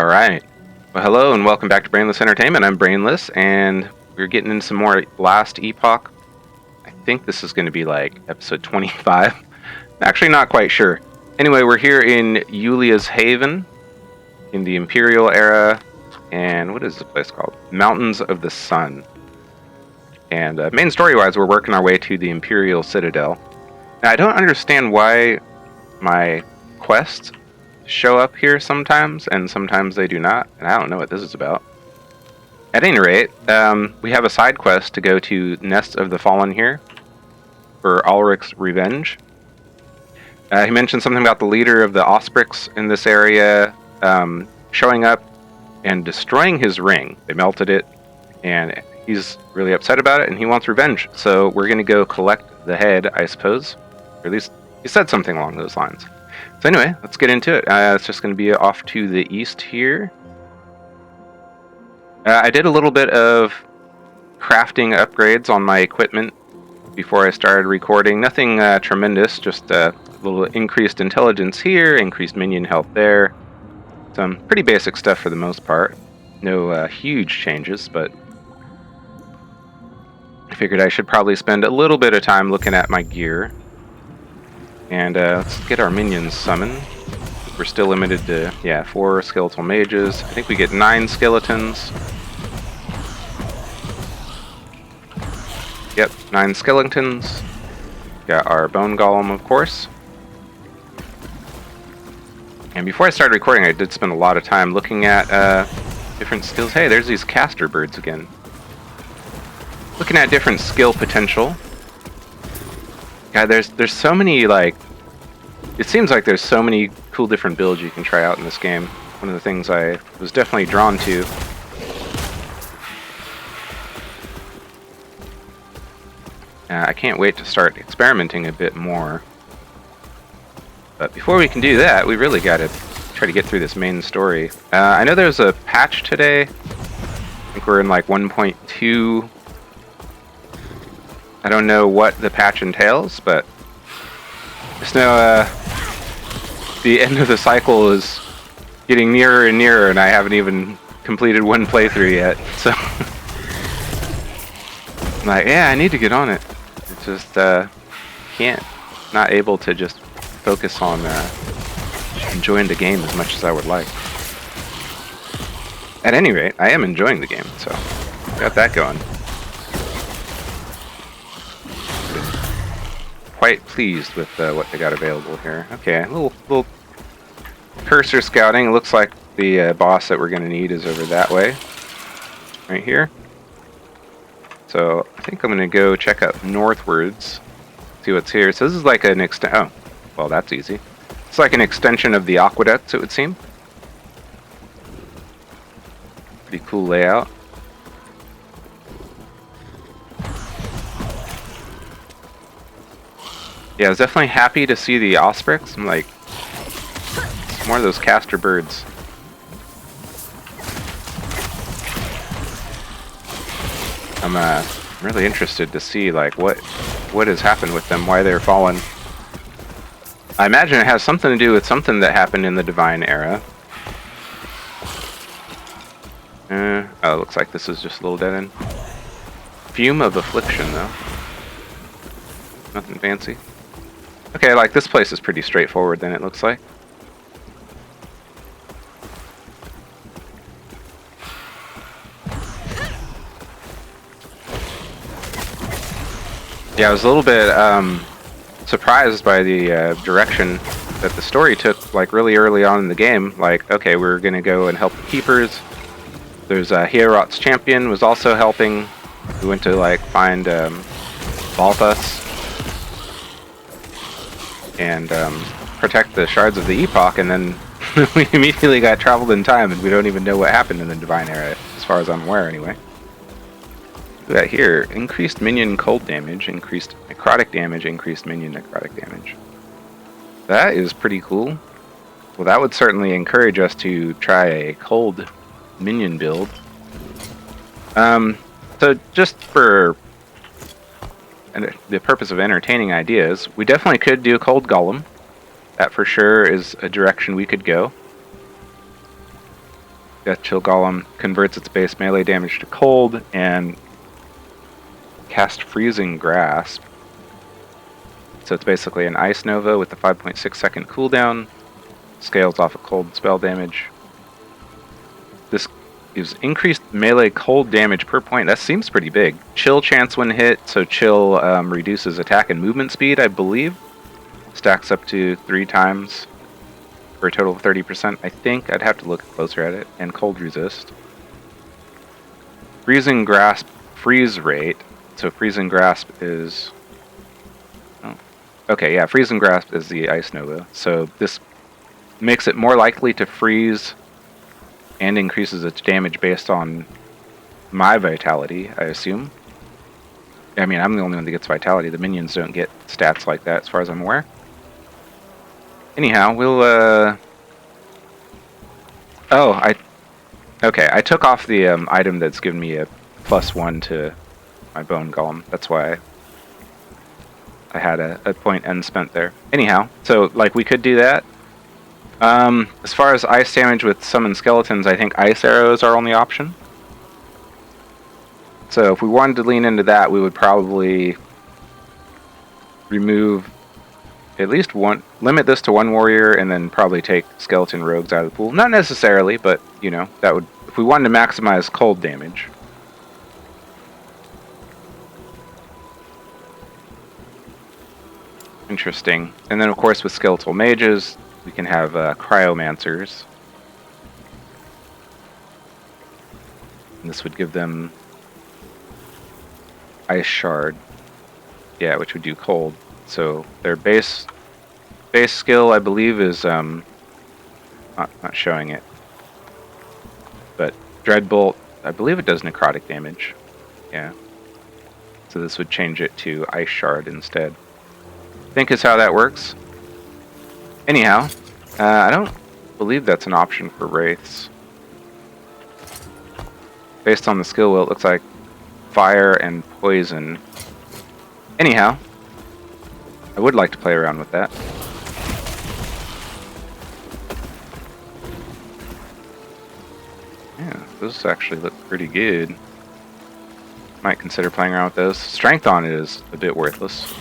Alright. Well, hello and welcome back to Brainless Entertainment. I'm Brainless, and we're getting into some more Last Epoch. I think this is going to be like episode 25. Actually, not quite sure. Anyway, we're here in Yulia's Haven, in the Imperial era, and what is the place called? Mountains of the Sun. And main story-wise, we're working our way to the Imperial Citadel. Now, I don't understand why my quests show up here sometimes, and sometimes they do not, and I don't know what this is about. At any rate, we have a side quest to go to Nest of the Fallen here for Alric's revenge. He mentioned something about the leader of the Osprix in this area showing up and destroying his ring. They melted it, and he's really upset about it, and he wants revenge. So we're going to go collect the head, I suppose. Or at least he said something along those lines. So anyway, let's get into it. It's just going to be off to the east here. I did a little bit of crafting upgrades on my equipment before I started recording. Nothing tremendous, just a little increased intelligence here, increased minion health there. Some pretty basic stuff for the most part. No huge changes, but I figured I should probably spend a little bit of time looking at my gear. And let's get our minions summoned. We're still limited to, 4 skeletal mages. I think we get 9 skeletons. Yep, 9 skeletons. Got our bone golem, of course. And before I started recording, I did spend a lot of time looking at different skills. Hey, there's these caster birds again. Looking at different skill potential. God, there's so many, like, it seems like there's so many cool different builds you can try out in this game. One of the things I was definitely drawn to. I can't wait to start experimenting a bit more. But before we can do that, we really got to try to get through this main story. I know there's a patch today. I think we're in like 1.2. I don't know what the patch entails, but just know the end of the cycle is getting nearer and nearer, and I haven't even completed one playthrough yet. So I'm like, yeah, I need to get on it. It's just not able to just focus on enjoying the game as much as I would like. At any rate, I am enjoying the game, so got that going. Quite pleased with what they got available here. Okay, a little cursor scouting. It looks like the boss that we're going to need is over that way, right here. So I think I'm going to go check out northwards, see what's here. So this is like an oh, well, that's easy. It's like an extension of the aqueducts, it would seem. Pretty cool layout. Yeah, I was definitely happy to see the Osprix. I'm like, it's more of those caster birds. I'm really interested to see like what has happened with them, why they're fallen. I imagine it has something to do with something that happened in the Divine Era. Oh, it looks like this is just a little dead end. Fume of Affliction, though. Nothing fancy. Okay, like this place is pretty straightforward then, it looks like. Yeah, I was a little bit surprised by the direction that the story took, like really early on in the game. Like, okay, we're gonna go and help the keepers. There's Hierot's champion was also helping. We went to like find Balthus and protect the shards of the Epoch, and then we immediately got traveled in time, and we don't even know what happened in the Divine Era, as far as I'm aware anyway. We got here, increased minion cold damage, increased necrotic damage, increased minion necrotic damage. That is pretty cool. Well, that would certainly encourage us to try a cold minion build. So just for the purpose of entertaining ideas, we definitely could do a cold golem. That for sure is a direction we could go. Death Chill Golem converts its base melee damage to cold and cast Freezing Grasp. So it's basically an Ice Nova with a 5.6 second cooldown. Scales off of cold spell damage. This gives increased melee cold damage per point. That seems pretty big. Chill chance when hit, so chill reduces attack and movement speed, I believe. Stacks up to 3 times for a total of 30%. I think I'd have to look closer at it. And cold resist. Freezing Grasp freeze rate. So Freezing Grasp is... Oh. Okay, yeah, Freezing Grasp is the Ice Nova. So this makes it more likely to freeze and increases its damage based on my vitality, I assume. I mean, I'm the only one that gets vitality. The minions don't get stats like that, as far as I'm aware. Anyhow, we'll, Oh, okay, I took off the item that's given me a +1 to my bone golem. That's why I had a point end spent there. Anyhow, so, like, we could do that. As far as ice damage with summoned skeletons, I think ice arrows are only option. So if we wanted to lean into that, we would probably remove at least one, limit this to 1 warrior, and then probably take skeleton rogues out of the pool. Not necessarily, but, you know, that would, if we wanted to maximize cold damage. Interesting. And then, of course, with skeletal mages, we can have cryomancers. And this would give them ice shard. Yeah, which would do cold. So their base skill, I believe, is not showing it. But Dreadbolt, I believe it does necrotic damage. Yeah. So this would change it to ice shard instead. I think is how that works. Anyhow, I don't believe that's an option for wraiths. Based on the skill wheel, it looks like fire and poison. Anyhow, I would like to play around with that. Yeah, those actually look pretty good. Might consider playing around with those. Strength on it is a bit worthless.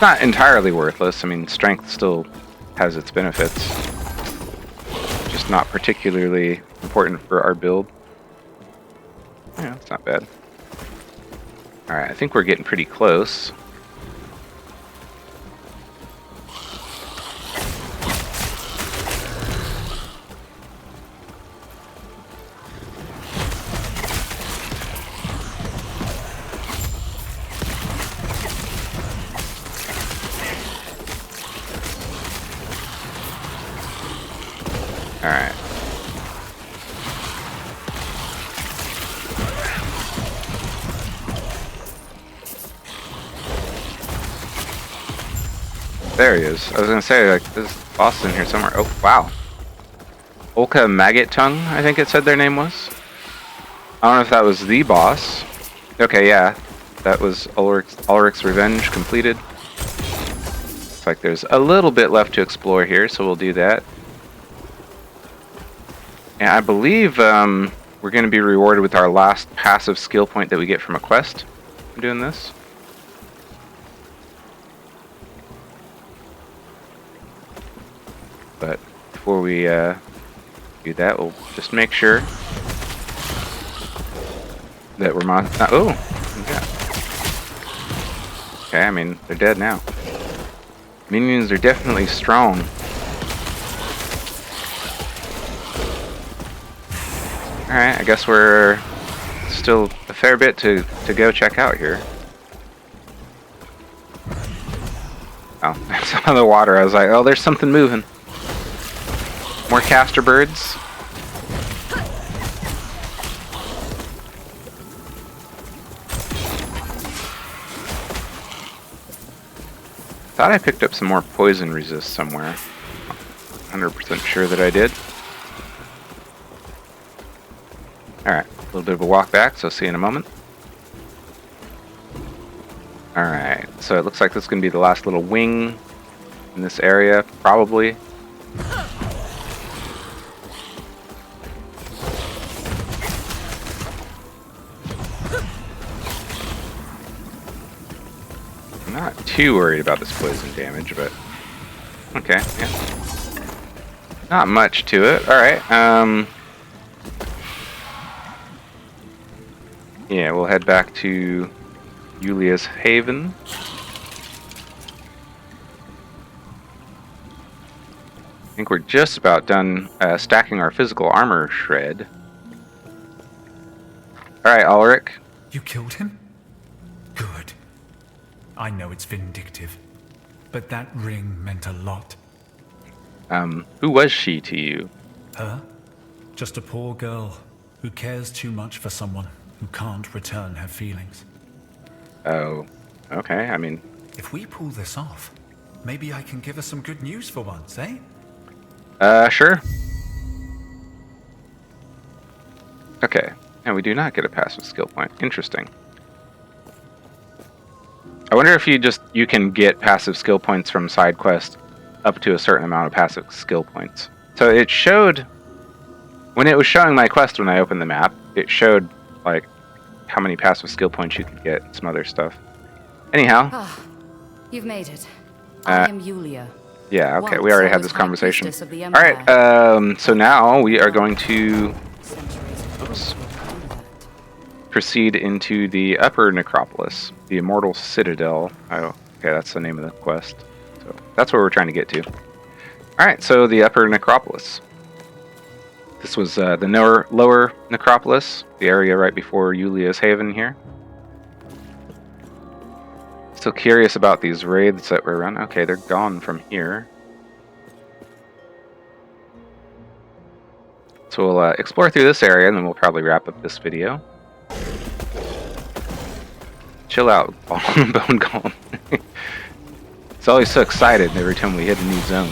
Not entirely worthless. I mean, strength still has its benefits. Just not particularly important for our build. Yeah, it's not bad. Alright, I think we're getting pretty close. Alright. There he is. I was gonna say, like, this boss in here somewhere. Oh, wow. Olka Maggot Tongue, I think it said their name was. I don't know if that was the boss. Okay, yeah. That was Alric's Revenge completed. Looks like there's a little bit left to explore here, so we'll do that. And I believe we're going to be rewarded with our last passive skill point that we get from a quest from doing this. But before we do that, we'll just make sure that we're oh, yeah. Okay, I mean, they're dead now. Minions are definitely strong. Alright, I guess we're still a fair bit to go check out here. Oh, I saw the water. I was like, oh, there's something moving. More caster birds. Thought I picked up some more poison resist somewhere. 100% sure that I did. Alright, a little bit of a walk back, so see you in a moment. Alright, so it looks like this is going to be the last little wing in this area, probably. Not too worried about this poison damage, but okay, yeah. Not much to it. Alright, yeah, we'll head back to Julia's Haven. I think we're just about done stacking our physical armor shred. Alright, Alric. You killed him? Good. I know it's vindictive, but that ring meant a lot. Who was she to you? Her? Just a poor girl who cares too much for someone who can't return her feelings. Oh, okay, I mean... If we pull this off, maybe I can give her some good news for once, eh? Sure. Okay, and we do not get a passive skill point. Interesting. I wonder if you can get passive skill points from side quests up to a certain amount of passive skill points. So it showed, when it was showing my quest when I opened the map, it showed like how many passive skill points you could get and some other stuff. Anyhow. You've made it. I am Julia. Yeah, okay, we already had this conversation. Alright, so now we are going to proceed into the Upper Necropolis, the Immortal Citadel. Oh, okay, that's the name of the quest. So that's where we're trying to get to. Alright, so the Upper Necropolis. This was the lower Necropolis, the area right before Julia's Haven here. Still curious about these raids that we're running. Okay, they're gone from here. So we'll explore through this area, and then we'll probably wrap up this video. Chill out, Bone Golem. It's always so excited every time we hit a new zone.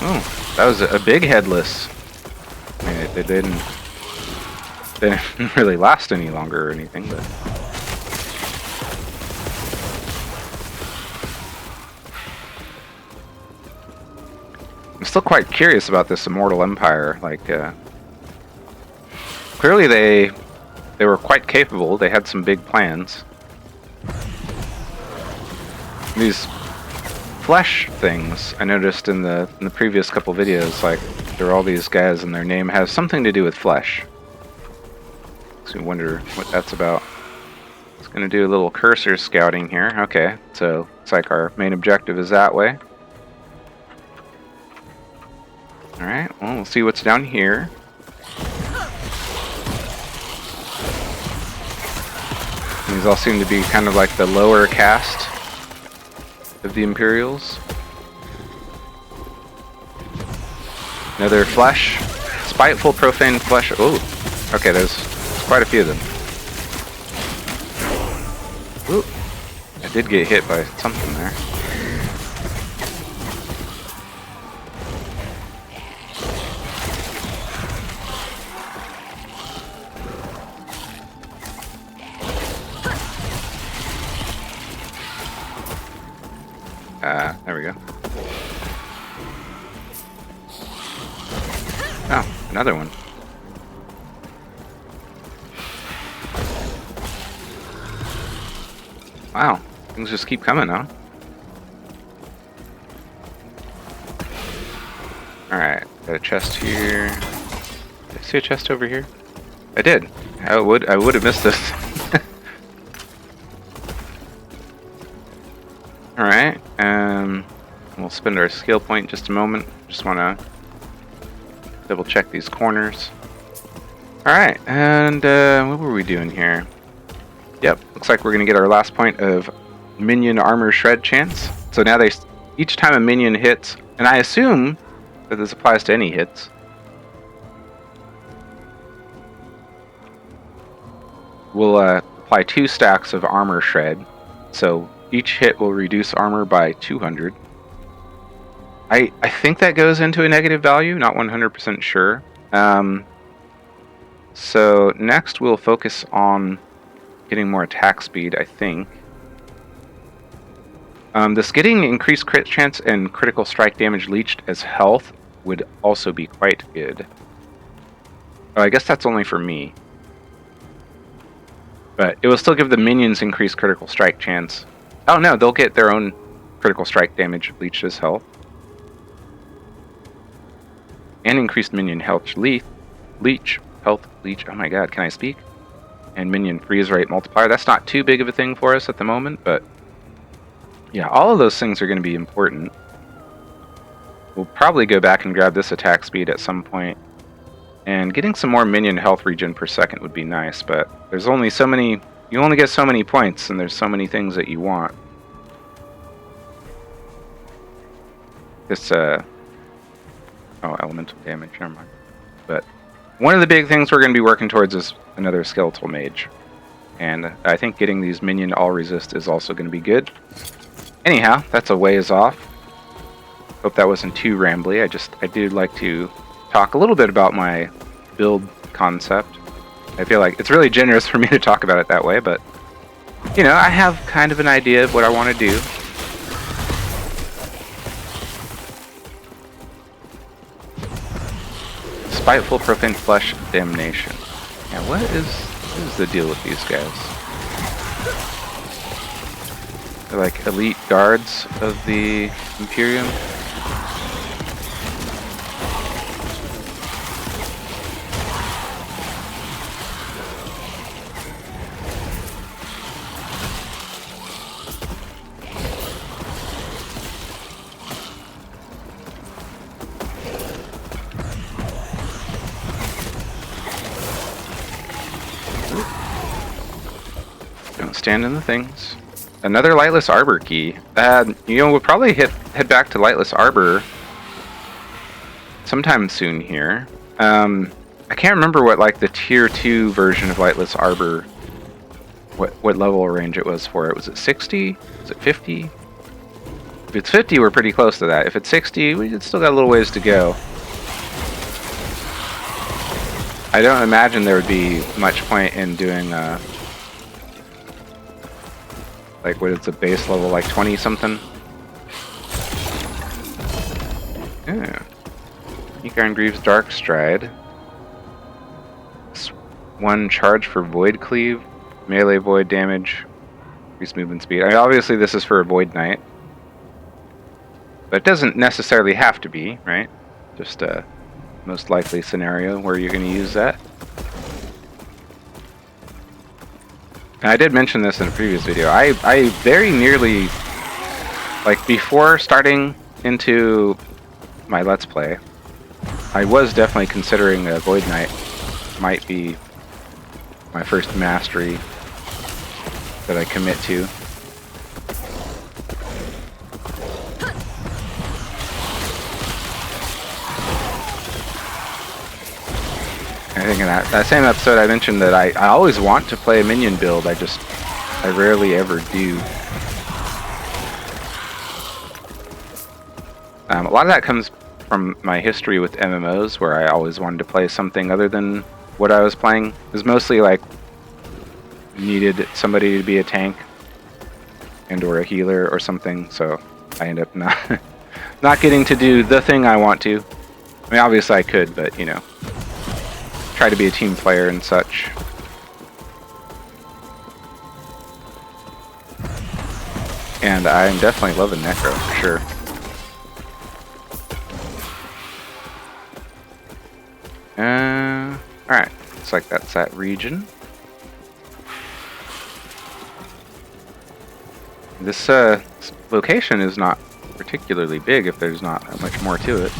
Oh, that was a big headless. I mean, they didn't really last any longer or anything, but... I'm still quite curious about this Immortal Empire. Like, clearly they were quite capable. They had some big plans. These flesh things I noticed in the previous couple videos, like there are all these guys and their name has something to do with flesh. So I wonder what that's about. It's gonna do a little cursor scouting here. Okay, so it's like our main objective is that way. Alright, well, we'll see what's down here. These all seem to be kind of like the lower caste of the Imperials. Another flesh. Spiteful, profane flesh. Oh, okay, there's quite a few of them. Ooh, I did get hit by something there. There we go. Oh, another one. Wow, things just keep coming, huh? Alright, got a chest here. Did I see a chest over here? I did. I would have missed this. Alright, we'll spend our skill point just a moment. Just want to double check these corners. Alright, and what were we doing here? Yep, looks like we're going to get our last point of minion armor shred chance. So now each time a minion hits, and I assume that this applies to any hits, we'll apply 2 stacks of armor shred. So each hit will reduce armor by 200. I think that goes into a negative value, not 100% sure. So next we'll focus on getting more attack speed, I think. This getting increased crit chance and critical strike damage leached as health would also be quite good. Oh, I guess that's only for me. But it will still give the minions increased critical strike chance. Oh no, they'll get their own critical strike damage, leeches health. And increased minion health leech. Health leech. Oh my god, can I speak? And minion freeze rate multiplier. That's not too big of a thing for us at the moment, but yeah, all of those things are going to be important. We'll probably go back and grab this attack speed at some point. And getting some more minion health regen per second would be nice, but there's only so many... You only get so many points, and there's so many things that you want. This, oh, elemental damage, never mind. But one of the big things we're going to be working towards is another skeletal mage. And I think getting these minion all resist is also going to be good. Anyhow, that's a ways off. Hope that wasn't too rambly. I do like to talk a little bit about my build concept. I feel like it's really generous for me to talk about it that way, but you know, I have kind of an idea of what I want to do. Spiteful, profane flesh, damnation. Yeah, what is the deal with these guys? They're like elite guards of the Imperium. Don't stand in the things. Another Lightless Arbor key. You know, we'll probably head back to Lightless Arbor sometime soon here. I can't remember what like the tier 2 version of Lightless Arbor, what level range it was for it. Was it 60? Was it 50? If it's 50, we're pretty close to that. If it's 60, we still got a little ways to go. I don't imagine there would be much point in doing like, what is the base level, like 20 something? Yeah. Ink Iron Greaves Dark Stride. One charge for Void Cleave. Melee Void damage. Increased movement speed. I mean, obviously this is for a Void Knight. But it doesn't necessarily have to be, right? Just a most likely scenario where you're going to use that. And I did mention this in a previous video. I very nearly, like before starting into my Let's Play, I was definitely considering a Void Knight might be my first mastery that I commit to. I think in that same episode I mentioned that I always want to play a minion build, I rarely ever do. A lot of that comes from my history with MMOs, where I always wanted to play something other than what I was playing. It was mostly like needed somebody to be a tank and or a healer or something, so I end up not getting to do the thing I want to. I mean, obviously I could, but you know, try to be a team player and such. And I'm definitely loving Necro for sure. Alright, looks like that's that region. This location is not particularly big if there's not that much more to it.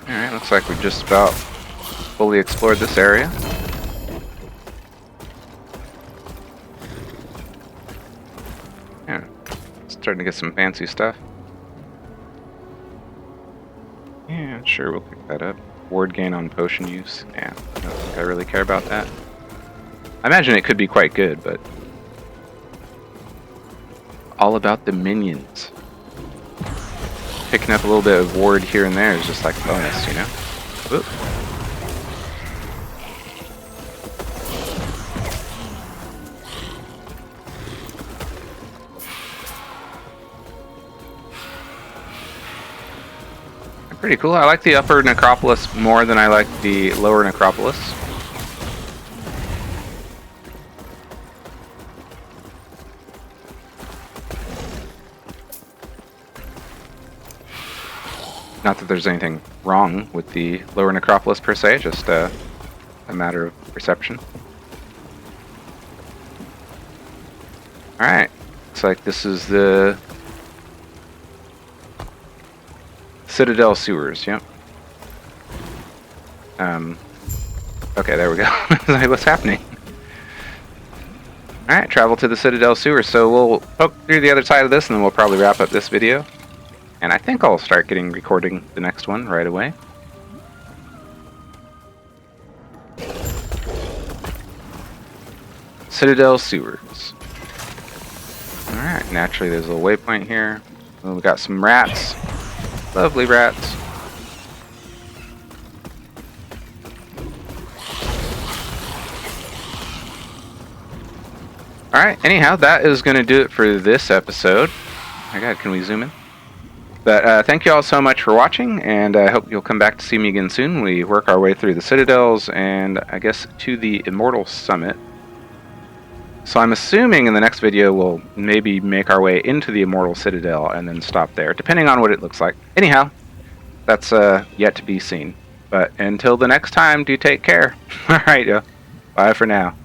Alright, looks like we just about fully explored this area. Yeah, starting to get some fancy stuff. Yeah, sure, we'll pick that up. Ward gain on potion use. Yeah, I don't think I really care about that. I imagine it could be quite good, but all about the minions. Picking up a little bit of ward here and there is just like bonus, you know? Whoop. Pretty cool. I like the upper necropolis more than I like the lower necropolis. Not that there's anything wrong with the lower necropolis per se, just a matter of perception. Alright, looks like this is the Citadel sewers, yep. Okay, there we go. Like, what's happening? Alright, travel to the Citadel sewers. So we'll poke through the other side of this and then we'll probably wrap up this video. And I think I'll start recording the next one right away. Citadel sewers. Alright, naturally there's a little waypoint here. Well, we got some rats. Lovely rats. Alright, anyhow, that is going to do it for this episode. Oh my god, can we zoom in? But thank you all so much for watching, and I hope you'll come back to see me again soon. We work our way through the Citadels, and I guess to the Immortal Summit. So I'm assuming in the next video we'll maybe make our way into the Immortal Citadel and then stop there, depending on what it looks like. Anyhow, that's yet to be seen. But until the next time, do take care. Alright, bye for now.